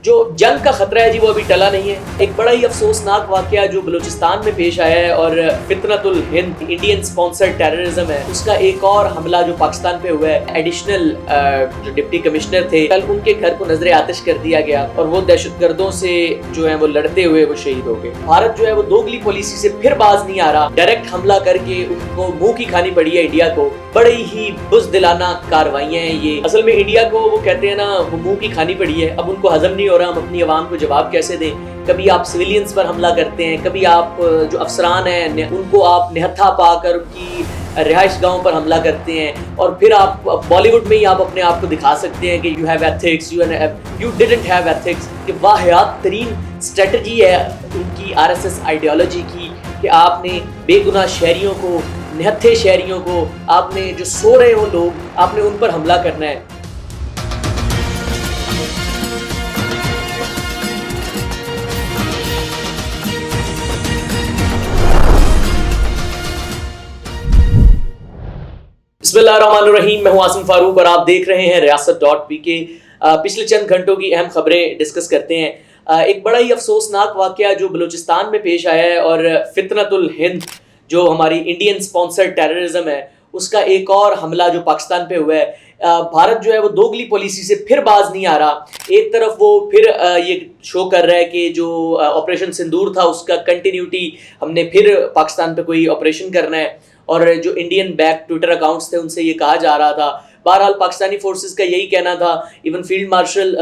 جو جنگ کا خطرہ ہے جی وہ ابھی ٹلا نہیں ہے. ایک بڑا ہی افسوسناک واقعہ جو بلوچستان میں پیش آیا ہے اور فتنۃ الہند انڈین سپانسرڈ ٹیررزم ہے اس کا ایک اور حملہ جو پاکستان پہ ہوا ہے. ایڈیشنل جو ڈپٹی کمشنر تھے کل ان کے گھر کو نظر آتش کر دیا گیا اور وہ دہشت گردوں سے جو ہے وہ لڑتے ہوئے وہ شہید ہو گئے. بھارت جو ہے وہ دوگلی پالیسی سے پھر باز نہیں آ رہا. ڈائریکٹ حملہ کر کے ان کو منہ کی کھانی پڑی ہے انڈیا کو. بڑی ہی بزدلانہ کاروائیاں ہیں یہ. اصل میں انڈیا کو وہ کہتے ہیں نا وہ منہ کی کھانی پڑی ہے. اب ان کو ہضم نہیں ہو رہا ہم اپنی عوام کو جواب کیسے دیں. کبھی آپ سویلینز پر حملہ کرتے ہیں, کبھی آپ جو افسران ہیں ان کو آپ نہتھا پا کر ان کی رہائش گاہوں پر حملہ کرتے ہیں, اور پھر آپ بالی ووڈ میں ہی آپ اپنے آپ کو دکھا سکتے ہیں کہ you have ethics, you didn't have ethics. کہ واحد ترین اسٹریٹجی ہے ان کی آر ایس ایس آئیڈیالوجی کی کہ آپ نے بے گناہ شہریوں کو, نہتھے شہریوں کو, آپ نے جو سو رہے ہوں لوگ, آپ نے ان پر حملہ کرنا ہے. بسم اللہ الرحمن الرحیم. میں ہوں عاصم فاروق اور آپ دیکھ رہے ہیں ریاست.pk. پچھلے چند گھنٹوں کی اہم خبریں ڈسکس کرتے ہیں. ایک بڑا ہی افسوسناک واقعہ جو بلوچستان میں پیش آیا ہے اور فتنۃ الہند جو ہماری انڈین سپانسرڈ ٹیررزم ہے اس کا ایک اور حملہ جو پاکستان پہ ہوا ہے. بھارت جو ہے وہ دوگلی پالیسی سے پھر باز نہیں آ رہا. ایک طرف وہ پھر یہ شو کر رہا ہے کہ جو آپریشن سندور تھا اس کا کنٹینیوٹی ہم نے پھر پاکستان پہ کوئی آپریشن کرنا ہے, اور جو انڈین بیک ٹویٹر اکاؤنٹس تھے ان سے یہ کہا جا رہا تھا. بہرحال پاکستانی فورسز کا یہی کہنا تھا. Even field marshal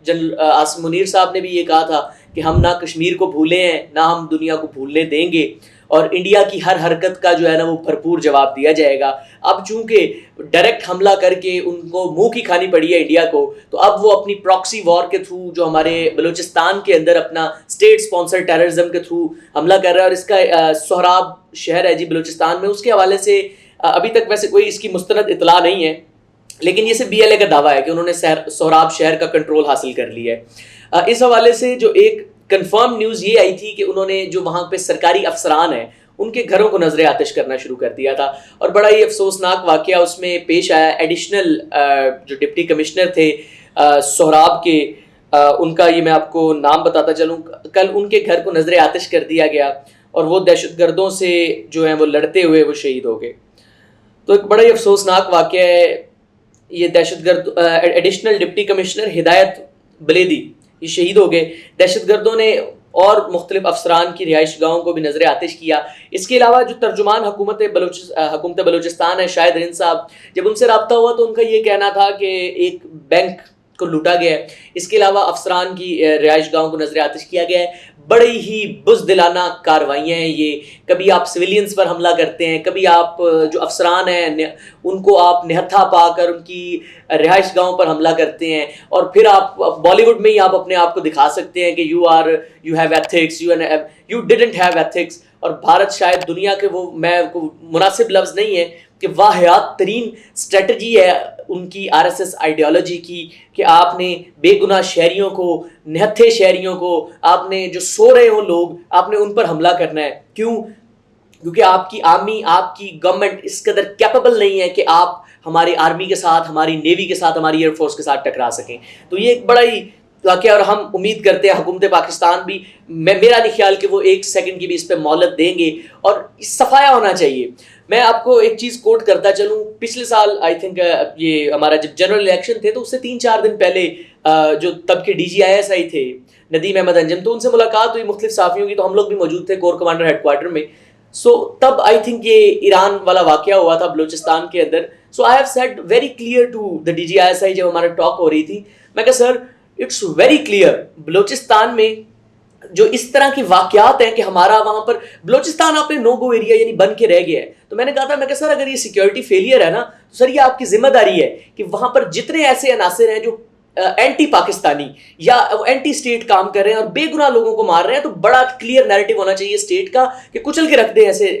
general Asim Munir صاحب نے بھی یہ کہا تھا کہ ہم نہ کشمیر کو بھولے ہیں نہ ہم دنیا کو بھولنے دیں گے, اور انڈیا کی ہر حرکت کا جو ہے نا وہ بھرپور جواب دیا جائے گا. اب چونکہ ڈائریکٹ حملہ کر کے ان کو منہ کی کھانی پڑی ہے انڈیا کو, تو اب وہ اپنی پراکسی وار کے تھرو جو ہمارے بلوچستان کے اندر اپنا اسٹیٹ اسپانسر ٹیررزم کے تھرو حملہ کر رہا ہے. اور اس کا سہراب شہر ہے جی بلوچستان میں, اس کے حوالے سے ابھی تک ویسے کوئی اس کی مستند اطلاع نہیں ہے, لیکن یہ صرف بی ایل اے کا دعویٰ ہے کہ انہوں نے سہراب شہر کا کنٹرول حاصل کر لیا ہے. اس حوالے سے جو ایک کنفرم نیوز یہ آئی تھی کہ انہوں نے جو وہاں پہ سرکاری افسران ہیں ان کے گھروں کو نظر آتش کرنا شروع کر دیا تھا, اور بڑا ہی افسوسناک واقعہ اس میں پیش آیا. ایڈیشنل جو ڈپٹی کمشنر تھے سہراب کے, ان کا یہ میں آپ کو نام بتاتا چلوں, کل ان کے گھر کو نظر آتش کر دیا گیا اور وہ دہشت گردوں سے جو ہیں وہ لڑتے ہوئے وہ شہید ہو گئے. تو ایک بڑا ہی افسوسناک واقعہ ہے یہ. دہشت گرد ایڈیشنل ڈپٹی کمشنر ہدایت بلیدی یہ شہید ہو گئے. دہشت گردوں نے اور مختلف افسران کی رہائش گاہوں کو بھی نظر آتش کیا. اس کے علاوہ جو ترجمان حکومت بلوچستان ہے شاہد ہند صاحب, جب ان سے رابطہ ہوا تو ان کا یہ کہنا تھا کہ ایک بینک کو لوٹا گیا ہے. اس کے علاوہ افسران کی رہائش گاہوں کو نظر آتش کیا گیا ہے. بڑی ہی بزدلانہ کاروائیاں ہیں یہ. کبھی آپ سویلینز پر حملہ کرتے ہیں, کبھی آپ جو افسران ہیں ان کو آپ نہتھا پا کر ان کی رہائش گاہوں پر حملہ کرتے ہیں, اور پھر آپ بالی ووڈ میں ہی آپ اپنے آپ کو دکھا سکتے ہیں کہ you have ethics, you didn't have ethics. اور بھارت شاید دنیا کے وہ میں مناسب لفظ نہیں ہے کہ واحد ترین اسٹریٹجی ہے ان کی آر ایس ایس آئیڈیالوجی کی کہ آپ نے بے گناہ شہریوں کو, نہتھے شہریوں کو, آپ نے جو سو رہے ہوں لوگ, آپ نے ان پر حملہ کرنا ہے. کیوں؟ کیونکہ آپ کی آرمی, آپ کی گورنمنٹ اس قدر کیپیبل نہیں ہے کہ آپ ہماری آرمی کے ساتھ, ہماری نیوی کے ساتھ, ہماری ایئر فورس کے ساتھ ٹکرا سکیں. تو یہ ایک بڑا ہی واقعہ, اور ہم امید کرتے ہیں حکومت پاکستان بھی, میرا نہیں خیال کہ وہ ایک سیکنڈ کی بھی اس پہ مہلت دیں گے, اور صفایا ہونا چاہیے. میں آپ کو ایک چیز کوٹ کرتا چلوں. پچھلے سال آئی تھنک یہ ہمارا جب جنرل الیکشن تھے تو اس سے 3-4 دن پہلے جو تب کے DGISI تھے ندیم احمد انجم, تو ان سے ملاقات ہوئی مختلف صحافیوں کی, تو ہم لوگ بھی موجود تھے کور کمانڈر ہیڈ کوارٹر میں. سو تب آئی تھنک یہ ایران والا واقعہ ہوا تھا بلوچستان کے اندر. So I have said very clear to the DGISI جب ہمارا ٹاک ہو رہی تھی, میں کہا sir it's very clear Balochistan میں جو اس طرح کے واقعات ہیں کہ ہمارا وہاں پر بلوچستان آپ نے نو گو ایریا یعنی بن کے رہ گیا ہے. تو میں نے کہا تھا, میں کہا سر اگر یہ سیکیورٹی فیلئر ہے نا تو سر یہ آپ کی ذمہ داری ہے کہ وہاں پر جتنے ایسے عناصر ہیں جو اینٹی پاکستانی یا اینٹی اسٹیٹ کام کر رہے ہیں اور بے گناہ لوگوں کو مار رہے ہیں, تو بڑا کلیئر نیریٹو ہونا چاہیے اسٹیٹ کا کہ کچل کے رکھ دیں ایسے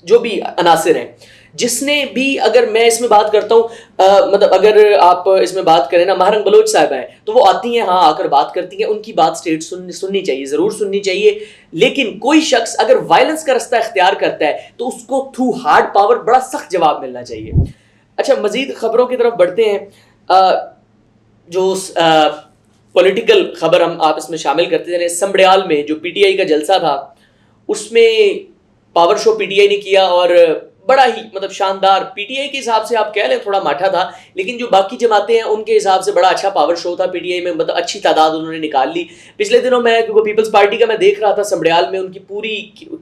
جو بھی عناصر ہیں. جس نے بھی, اگر میں اس میں بات کرتا ہوں مطلب اگر آپ اس میں بات کریں نا, مہرنگ بلوچ صاحب ہیں تو وہ آتی ہیں, ہاں آ کر بات کرتی ہیں, ان کی بات اسٹیٹ سننی چاہیے, ضرور سننی چاہیے. لیکن کوئی شخص اگر وائلنس کا رستہ اختیار کرتا ہے تو اس کو تھرو ہارڈ پاور بڑا سخت جواب ملنا چاہیے. اچھا, مزید خبروں کی طرف بڑھتے ہیں. جو پولیٹیکل خبر ہم آپ اس میں شامل کرتے چلیں. سمبڑیال میں جو پی ٹی آئی کا جلسہ تھا اس میں پاور شو پی ٹی آئی نے کیا اور بڑا ہی مطلب شاندار, پی ٹی آئی کے حساب سے آپ کہہ لیں تھوڑا ماٹھا تھا, لیکن جو باقی جماعتیں ہیں ان کے حساب سے بڑا اچھا پاور شو تھا پی ٹی آئی میں, مطلب اچھی تعداد انہوں نے نکال لی. پچھلے دنوں میں کیونکہ پیپلز پارٹی کا میں دیکھ رہا تھا سمبڑیال میں, ان کی پوری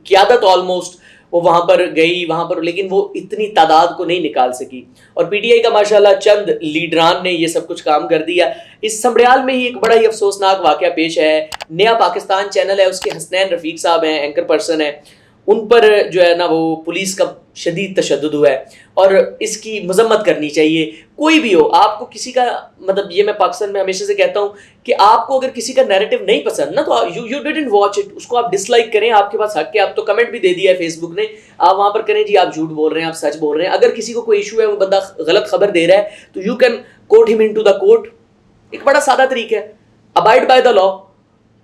قیادت آلموسٹ وہ وہاں پر گئی وہاں پر, لیکن وہ اتنی تعداد کو نہیں نکال سکی. اور پی ٹی آئی کا ماشاءاللہ چند لیڈران نے یہ سب کچھ کام کر دیا. اس سمبڑیال میں ہی ایک بڑا ہی افسوسناک واقعہ پیش ہے. نیا پاکستان چینل ہے, اس کے حسنین رفیق صاحب ہیں, اینکر پرسن ہیں, ان پر جو ہے نا وہ پولیس کا شدید تشدد ہوا ہے اور اس کی مذمت کرنی چاہیے. کوئی بھی ہو, آپ کو کسی کا مطلب یہ میں پاکستان میں ہمیشہ سے کہتا ہوں کہ آپ کو اگر کسی کا نیریٹو نہیں پسند نا تو یو ڈیڈنٹ واچ اٹ, اس کو آپ ڈس لائک کریں, آپ کے پاس حق ہے. آپ تو کمنٹ بھی دے دیا ہے فیس بک نے, آپ وہاں پر کریں جی آپ جھوٹ بول رہے ہیں, آپ سچ بول رہے ہیں. اگر کسی کو کوئی ایشو ہے, وہ بندہ غلط خبر دے رہا ہے تو یو کین کوٹ ہم انٹو دا کوٹ. ایک بڑا سادہ طریقہ ہے, ابائڈ بائی دا لا.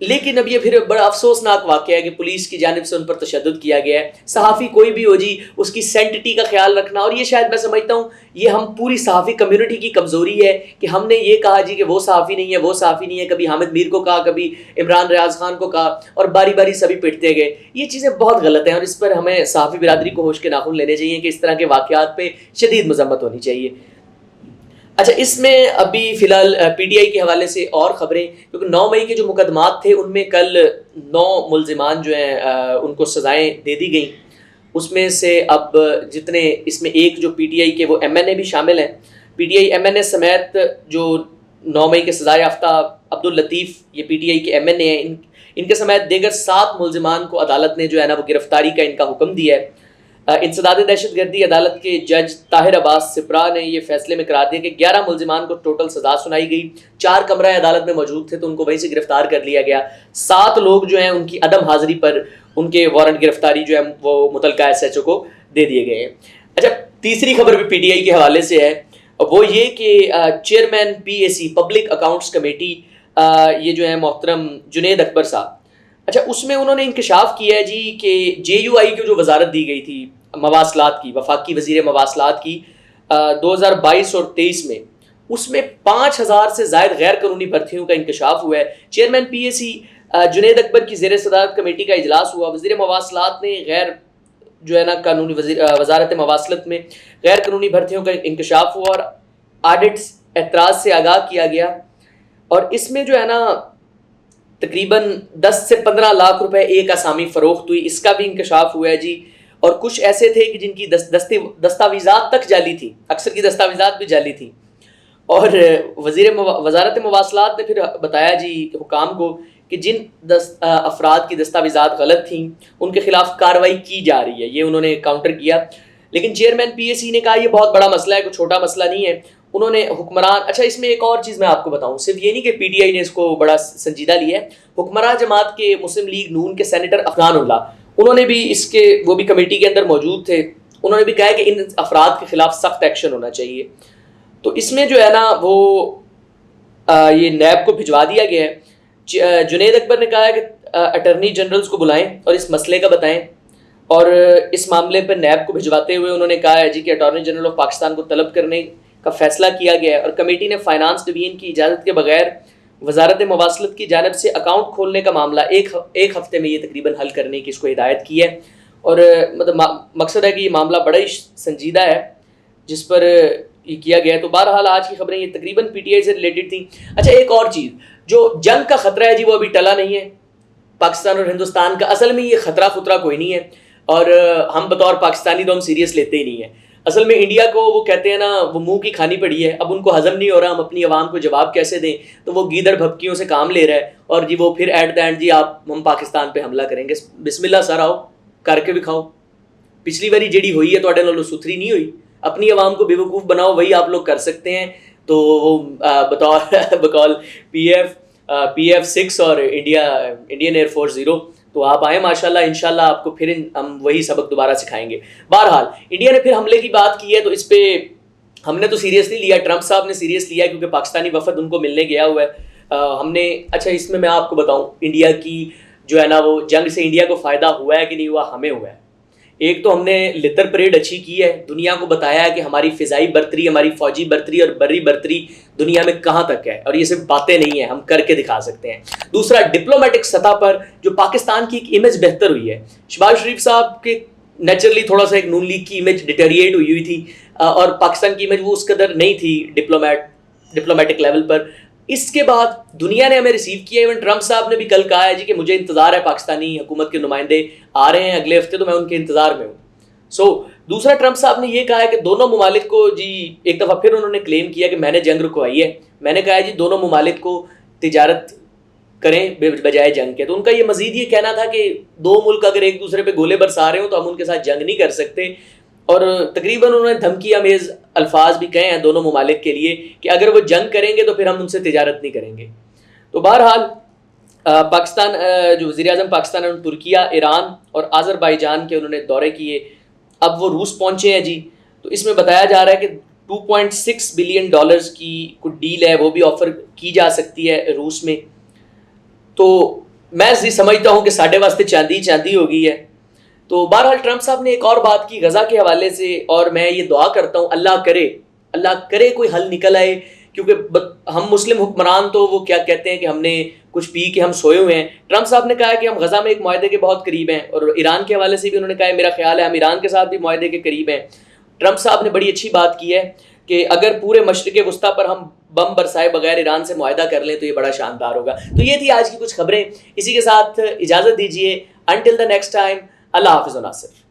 لیکن اب یہ پھر بڑا افسوسناک واقعہ ہے کہ پولیس کی جانب سے ان پر تشدد کیا گیا ہے. صحافی کوئی بھی ہو جی, اس کی سینٹٹی کا خیال رکھنا, اور یہ شاید میں سمجھتا ہوں یہ ہم پوری صحافی کمیونٹی کی کمزوری ہے کہ ہم نے یہ کہا جی کہ وہ صحافی نہیں ہے, وہ صحافی نہیں ہے. کبھی حامد میر کو کہا, کبھی عمران ریاض خان کو کہا, اور باری باری سبھی پٹتے گئے. یہ چیزیں بہت غلط ہیں اور اس پر ہمیں صحافی برادری کو ہوش کے ناخن لینے چاہیے کہ اس طرح کے واقعات پہ شدید مذمت ہونی چاہیے. اچھا, اس میں ابھی فی الحال پی ٹی آئی کے حوالے سے اور خبریں, کیونکہ 9 مئی کے جو مقدمات تھے ان میں کل 9 ملزمان جو ہیں ان کو سزائیں دے دی گئیں. اس میں سے اب جتنے اس میں ایک جو پی ٹی آئی کے وہ ایم این اے بھی شامل ہیں. P T I M N A سمیت جو 9 مئی کے سزائے یافتہ عبداللطیف, یہ پی ٹی آئی کے ایم این اے ہیں, ان کے سمیت دیگر 7 ملزمان کو عدالت نے جو ہے نا وہ گرفتاری کا ان کا حکم دیا ہے. انسداد دہشت گردی عدالت کے جج طاہر عباس سپرا نے یہ فیصلے میں قرار دیا کہ 11 ملزمان کو ٹوٹل سزا سنائی گئی. 4 کمرہ عدالت میں موجود تھے تو ان کو وہیں سے گرفتار کر لیا گیا. 7 لوگ جو ہیں ان کی عدم حاضری پر ان کے وارنٹ گرفتاری جو ہے وہ متعلقہ ایس ایچ او کو دے دیے گئے ہیں. اچھا, تیسری خبر بھی پی ٹی آئی کے حوالے سے ہے, وہ یہ کہ چیئرمین پی اے سی پبلک اکاؤنٹس کمیٹی یہ جو ہے محترم جنید اکبر صاحب, اچھا اس میں انہوں نے انکشاف کیا ہے جی کہ جے یو آئی کو جو وزارت دی گئی تھی مواصلات کی, وفاقی وزیر مواصلات کی 2022 اور 23 میں, اس میں 5000 سے زائد غیر قانونی بھرتیوں کا انکشاف ہوا ہے. چیئرمین پی اے سی جنید اکبر کی زیر صدارت کمیٹی کا اجلاس ہوا. وزیر مواصلات نے غیر جو ہے نا قانونی وزارت مواصلات میں غیر قانونی بھرتیوں کا انکشاف ہوا اور آڈٹس اعتراض سے آگاہ کیا گیا, اور اس میں جو ہے نا تقریباً 10 سے 15 لاکھ روپے ایک اسامی فروخت ہوئی, اس کا بھی انکشاف ہوا ہے جی. اور کچھ ایسے تھے کہ جن کی دستاویزات تک جعلی تھی, اکثر کی دستاویزات بھی جعلی تھی. اور وزارت مواصلات نے پھر بتایا جی حکام کو کہ جن افراد کی دستاویزات غلط تھیں ان کے خلاف کارروائی کی جا رہی ہے. یہ انہوں نے کاؤنٹر کیا, لیکن چیئرمین پی اے سی نے کہا یہ بہت بڑا مسئلہ ہے, کوئی چھوٹا مسئلہ نہیں ہے. انہوں نے حکمران, اچھا اس میں ایک اور چیز میں آپ کو بتاؤں, صرف یہ نہیں کہ پی ٹی آئی نے اس کو بڑا سنجیدہ لیا ہے, حکمراں جماعت کے مسلم لیگ نون کے سینیٹر افغان اللہ, انہوں نے بھی اس کے, وہ بھی کمیٹی کے اندر موجود تھے, انہوں نے بھی کہا کہ ان افراد کے خلاف سخت ایکشن ہونا چاہیے. تو اس میں جو ہے نا وہ یہ نیب کو بھجوا دیا گیا ہے. جنید اکبر نے کہا ہے کہ اٹارنی جنرلز کو بلائیں اور اس مسئلے کا بتائیں, اور اس معاملے پر نیب کو بھجواتے ہوئے انہوں نے کہا ہے جی کہ اٹارنی جنرل آف پاکستان کو طلب کرنے کا فیصلہ کیا گیا ہے, اور کمیٹی نے فائنانس ڈویژن کی اجازت کے بغیر وزارت مواصلات کی جانب سے اکاؤنٹ کھولنے کا معاملہ ایک ہفتے میں یہ تقریباً حل کرنے کی اس کو ہدایت کی ہے. اور مطلب مقصد ہے کہ یہ معاملہ بڑا ہی سنجیدہ ہے جس پر یہ کیا گیا ہے. تو بہرحال آج کی خبریں یہ تقریباً پی ٹی آئی سے ریلیٹڈ تھیں. اچھا, ایک اور چیز, جو جنگ کا خطرہ ہے جی وہ ابھی ٹلا نہیں ہے پاکستان اور ہندوستان کا. اصل میں یہ خطرہ کوئی نہیں ہے, اور ہم بطور پاکستانی تو ہم سیریس لیتے ہی نہیں ہیں. اصل میں انڈیا کو وہ کہتے ہیں نا وہ منہ کی کھانی پڑی ہے, اب ان کو ہضم نہیں ہو رہا ہم اپنی عوام کو جواب کیسے دیں, تو وہ گیدڑ بھپکیوں سے کام لے رہا ہے, اور جی وہ پھر ایٹ دا اینڈ جی ہم پاکستان پہ حملہ کریں گے. بسم اللہ سر, آؤ کر کے بھی کھاؤ. پچھلی باری جیڑی ہوئی ہے تو نالوں ستھری نہیں ہوئی, اپنی عوام کو بے وقوف بناؤ, وہی آپ لوگ کر سکتے ہیں. تو وہ بقول پی ایف 6 اور انڈین ایئر فورس 0, تو آپ آئیں ماشاءاللہ, انشاءاللہ آپ کو پھر ہم وہی سبق دوبارہ سکھائیں گے. بہرحال انڈیا نے پھر حملے کی بات کی ہے تو اس پہ ہم نے تو سیریس نہیں لیا, ٹرمپ صاحب نے سیریس لیا کیونکہ پاکستانی وفد ان کو ملنے گیا ہوا ہے. ہم نے, اچھا اس میں آپ کو بتاؤں, انڈیا کی جو ہے نا وہ جنگ سے انڈیا کو فائدہ ہوا ہے کہ نہیں ہوا, ہمیں ہوا ہے. ایک تو ہم نے لتر پریڈ اچھی کی ہے، دنیا کو بتایا ہے کہ ہماری فضائی برتری، ہماری فوجی برتری اور بری برتری دنیا میں کہاں تک ہے، اور یہ صرف باتیں نہیں ہیں، ہم کر کے دکھا سکتے ہیں۔ دوسرا، ڈپلومیٹک سطح پر جو پاکستان کی ایک امیج بہتر ہوئی ہے، شہباز شریف صاحب کے نیچرلی تھوڑا سا ایک نون لیگ کی امیج ڈیٹیریٹ ہوئی تھی، اور پاکستان کی امیج وہ اس قدر نہیں تھی ڈپلومیٹک لیول پر۔ اس کے بعد دنیا نے ہمیں ریسیو کیا، ایون ٹرمپ صاحب نے بھی کل کہا ہے جی کہ مجھے انتظار ہے، پاکستانی حکومت کے نمائندے آ رہے ہیں اگلے ہفتے تو میں ان کے انتظار میں ہوں۔ دوسرا، ٹرمپ صاحب نے یہ کہا ہے کہ دونوں ممالک کو، جی ایک دفعہ پھر انہوں نے کلیم کیا کہ میں نے جنگ رکوائی ہے، میں نے کہا ہے جی دونوں ممالک کو تجارت کریں بجائے جنگ کے۔ تو ان کا یہ مزید یہ کہنا تھا کہ دو ملک اگر ایک دوسرے پہ گولے برسا رہے ہوں تو ہم ان کے ساتھ جنگ نہیں کر سکتے، اور تقریباً انہوں نے دھمکی آمیز الفاظ بھی کہے ہیں دونوں ممالک کے لیے کہ اگر وہ جنگ کریں گے تو پھر ہم ان سے تجارت نہیں کریں گے۔ تو بہرحال پاکستان جو وزیر اعظم پاکستان، ترکیہ، ایران اور آذربائیجان کے انہوں نے دورے کیے، اب وہ روس پہنچے ہیں جی۔ تو اس میں بتایا جا رہا ہے کہ $2.6 بلین کی کوئی ڈیل ہے، وہ بھی آفر کی جا سکتی ہے روس میں۔ تو میں سمجھتا ہوں کہ ساڈے واسطے چاندی چاندی ہو گئی ہے۔ تو بہرحال ٹرمپ صاحب نے ایک اور بات کی غزہ کے حوالے سے، اور میں یہ دعا کرتا ہوں اللہ کرے کوئی حل نکل آئے، کیونکہ ہم مسلم حکمران تو وہ کیا کہتے ہیں کہ ہم نے کچھ پی کے ہم سوئے ہوئے ہیں۔ ٹرمپ صاحب نے کہا ہے کہ ہم غزہ میں ایک معاہدے کے بہت قریب ہیں، اور ایران کے حوالے سے بھی انہوں نے کہا ہے میرا خیال ہے ہم ایران کے ساتھ بھی معاہدے کے قریب ہیں۔ ٹرمپ صاحب نے بڑی اچھی بات کی ہے کہ اگر پورے مشرق وسطیٰ پر ہم بم برسائے بغیر ایران سے معاہدہ کر لیں تو یہ بڑا شاندار ہوگا۔ تو یہ تھی آج کی کچھ خبریں، اسی کے ساتھ اجازت دیجیے، انٹل دا نیکسٹ ٹائم، اللہ حافظ و ناصر۔